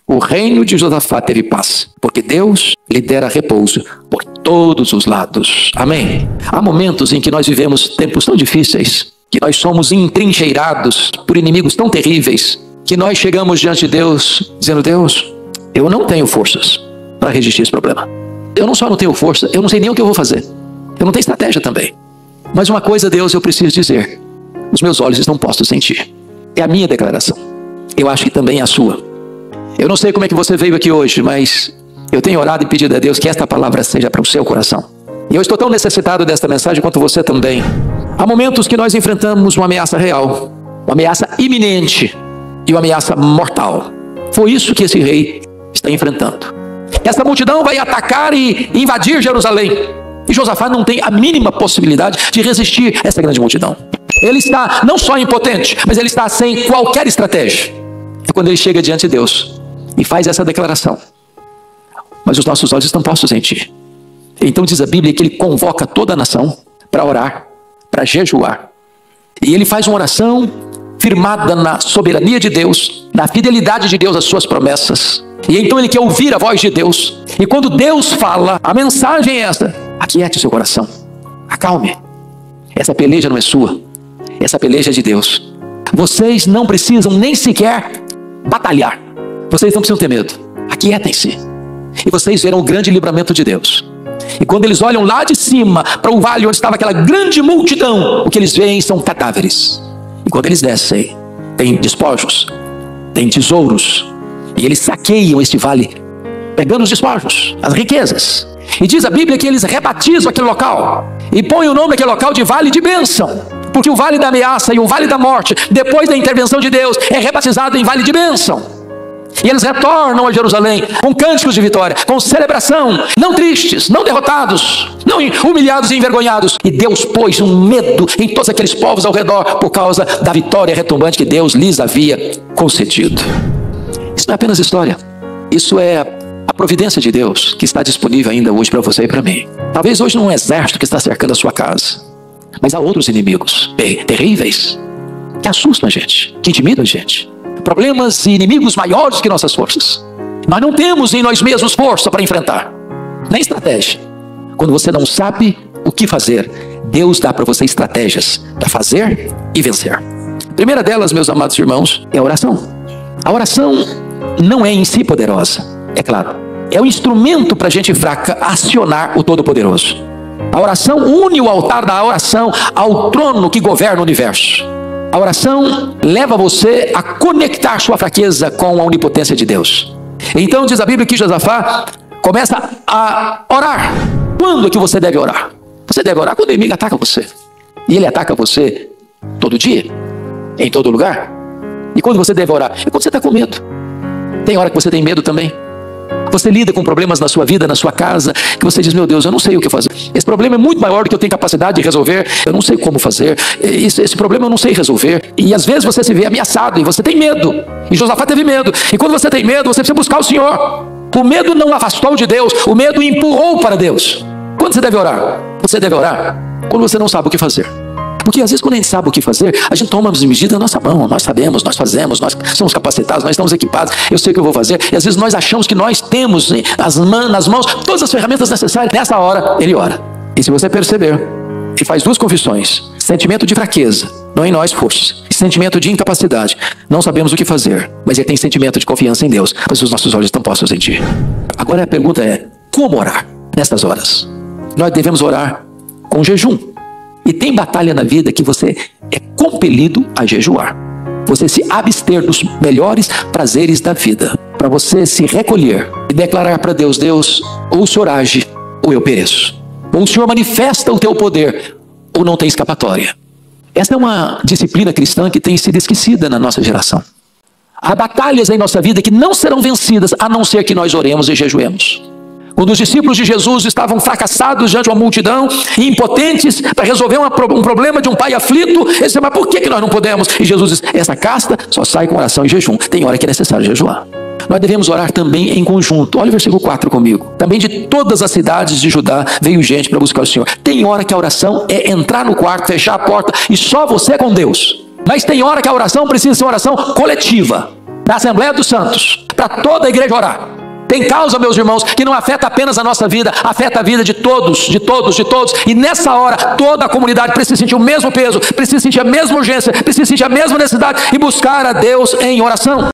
o reino de Josafá teve paz, porque Deus lhe dera repouso por todos os lados. Amém? Há momentos em que nós vivemos tempos tão difíceis, que nós somos entrincheirados por inimigos tão terríveis, que nós chegamos diante de Deus dizendo: Deus, eu não tenho forças para resistir esse problema. Eu não só não tenho força, eu não sei nem o que eu vou fazer. Eu não tenho estratégia também. Mas uma coisa, Deus, eu preciso dizer: os meus olhos estão postos em Ti. É a minha declaração. Eu acho que também é a sua. Eu não sei como é que você veio aqui hoje, mas eu tenho orado e pedido a Deus que esta palavra seja para o seu coração. E eu estou tão necessitado desta mensagem quanto você também. Há momentos que nós enfrentamos uma ameaça real, uma ameaça iminente e uma ameaça mortal. Foi isso que esse rei está enfrentando. Essa multidão vai atacar e invadir Jerusalém. E Josafá não tem a mínima possibilidade de resistir a essa grande multidão. Ele está não só impotente, mas ele está sem qualquer estratégia. É quando ele chega diante de Deus e faz essa declaração: mas os nossos olhos estão postos em Ti. Então diz a Bíblia que ele convoca toda a nação para orar, para jejuar. E ele faz uma oração firmada na soberania de Deus, na fidelidade de Deus às suas promessas. E então ele quer ouvir a voz de Deus. E quando Deus fala, a mensagem é esta: aquiete o seu coração, acalme. Essa peleja não é sua, essa peleja é de Deus. Vocês não precisam nem sequer batalhar. Vocês não precisam ter medo. Aquietem-se e vocês verão o grande livramento de Deus. E quando eles olham lá de cima para o vale onde estava aquela grande multidão, o que eles veem são cadáveres. E quando eles descem, tem despojos, tem tesouros, e eles saqueiam este vale, pegando os despojos, as riquezas. E diz a Bíblia que eles rebatizam aquele local e põem o nome daquele local de Vale de Bênção, porque o vale da ameaça e o vale da morte, depois da intervenção de Deus, é rebatizado em Vale de Bênção. E eles retornam a Jerusalém com cânticos de vitória, com celebração, não tristes, não derrotados, não humilhados e envergonhados. E Deus pôs um medo em todos aqueles povos ao redor por causa da vitória retumbante que Deus lhes havia concedido. Isso não é apenas história, isso é a providência de Deus que está disponível ainda hoje para você e para mim. Talvez hoje não é um exército que está cercando a sua casa, mas há outros inimigos terríveis que assustam a gente, que intimidam a gente. Problemas e inimigos maiores que nossas forças. Nós não temos em nós mesmos força para enfrentar, nem estratégia. Quando você não sabe o que fazer, Deus dá para você estratégias para fazer e vencer. A primeira delas, meus amados irmãos, é a oração. A oração não é em si poderosa, é claro. É um instrumento para a gente fraca acionar o Todo-Poderoso. A oração une o altar da oração ao trono que governa o universo. A oração leva você a conectar sua fraqueza com a onipotência de Deus. Então diz a Bíblia que Josafá começa a orar. Quando é que você deve orar? Você deve orar quando o inimigo ataca você. E ele ataca você todo dia, em todo lugar. E quando você deve orar? É quando você está com medo. Tem hora que você tem medo também. Você lida com problemas na sua vida, na sua casa, que você diz: meu Deus, eu não sei o que fazer. Esse problema é muito maior do que eu tenho capacidade de resolver. Eu não sei como fazer. Esse problema eu não sei resolver. E às vezes você se vê ameaçado e você tem medo. E Josafá teve medo. E quando você tem medo, você precisa buscar o Senhor. O medo não afastou de Deus, o medo empurrou para Deus. Quando você deve orar? Você deve orar quando você não sabe o que fazer. Porque às vezes quando a gente sabe o que fazer, a gente toma as medidas na nossa mão. Nós sabemos, nós fazemos, nós somos capacitados, nós estamos equipados. Eu sei o que eu vou fazer. E às vezes nós achamos que nós temos nas mãos todas as ferramentas necessárias. Nessa hora, ele ora. E se você perceber, ele faz duas confissões: sentimento de fraqueza, não em nós força, e sentimento de incapacidade. Não sabemos o que fazer, mas ele tem sentimento de confiança em Deus, pois os nossos olhos estão postos em Ti. Agora a pergunta é: como orar nestas horas? Nós devemos orar com jejum. E tem batalha na vida que você é compelido a jejuar. Você se abster dos melhores prazeres da vida, para você se recolher e declarar para Deus: Deus, ou o Senhor age, ou eu pereço. Ou o Senhor manifesta o teu poder, ou não tem escapatória. Essa é uma disciplina cristã que tem sido esquecida na nossa geração. Há batalhas em nossa vida que não serão vencidas, a não ser que nós oremos e jejuemos. Quando os discípulos de Jesus estavam fracassados diante de uma multidão, e impotentes para resolver um problema de um pai aflito, eles disseram: mas por que nós não podemos? E Jesus diz: essa casta só sai com oração e jejum. Tem hora que é necessário jejuar. Nós devemos orar também em conjunto. Olha o versículo 4 comigo. Também de todas as cidades de Judá veio gente para buscar o Senhor. Tem hora que a oração é entrar no quarto, fechar a porta e só você com Deus. Mas tem hora que a oração precisa ser uma oração coletiva. para a Assembleia dos Santos, para toda a igreja orar. Tem causa, meus irmãos, que não afeta apenas a nossa vida, afeta a vida de todos, de todos, de todos. E nessa hora, toda a comunidade precisa sentir o mesmo peso, precisa sentir a mesma urgência, precisa sentir a mesma necessidade e buscar a Deus em oração.